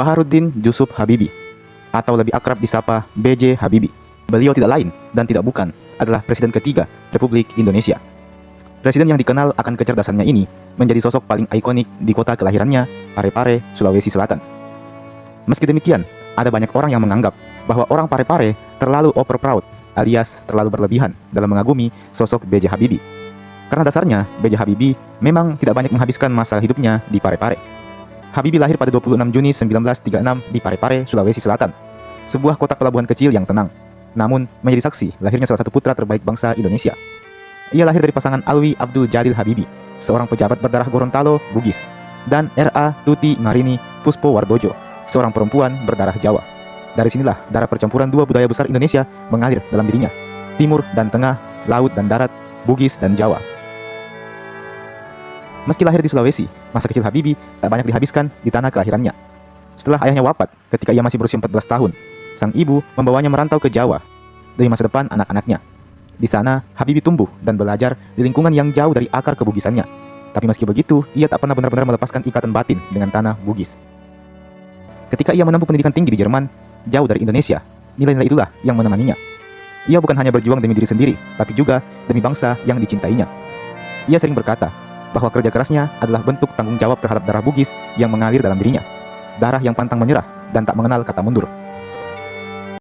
Fakhruddin Jusuf Habibie, atau lebih akrab disapa B.J. Habibie. Beliau tidak lain dan tidak bukan adalah Presiden ketiga Republik Indonesia. Presiden yang dikenal akan kecerdasannya ini menjadi sosok paling ikonik di kota kelahirannya, Parepare, Sulawesi Selatan. Meski demikian, ada banyak orang yang menganggap bahwa orang Parepare terlalu overproud alias terlalu berlebihan dalam mengagumi sosok B.J. Habibie. Karena dasarnya, B.J. Habibie memang tidak banyak menghabiskan masa hidupnya di Parepare. Habibie lahir pada 26 Juni 1936 di Parepare, Sulawesi Selatan, sebuah kota pelabuhan kecil yang tenang, namun menjadi saksi lahirnya salah satu putra terbaik bangsa Indonesia. Ia lahir dari pasangan Alwi Abdul Jalil Habibie, seorang pejabat berdarah Gorontalo, Bugis, dan R.A. Tuti Marini Puspo Wardojo, seorang perempuan berdarah Jawa. Dari sinilah darah percampuran dua budaya besar Indonesia mengalir dalam dirinya, timur dan tengah, laut dan darat, Bugis dan Jawa. Meski lahir di Sulawesi, masa kecil Habibie tak banyak dihabiskan di tanah kelahirannya. Setelah ayahnya wafat ketika ia masih berusia 14 tahun, sang ibu membawanya merantau ke Jawa demi masa depan anak-anaknya. Di sana, Habibie tumbuh dan belajar di lingkungan yang jauh dari akar kebugisannya. Tapi meski begitu, ia tak pernah benar-benar melepaskan ikatan batin dengan tanah Bugis. Ketika ia menempuh pendidikan tinggi di Jerman, jauh dari Indonesia, nilai-nilai itulah yang menemaninya. Ia bukan hanya berjuang demi diri sendiri, tapi juga demi bangsa yang dicintainya. Ia sering berkata bahwa kerja kerasnya adalah bentuk tanggung jawab terhadap darah Bugis yang mengalir dalam dirinya. Darah yang pantang menyerah dan tak mengenal kata mundur.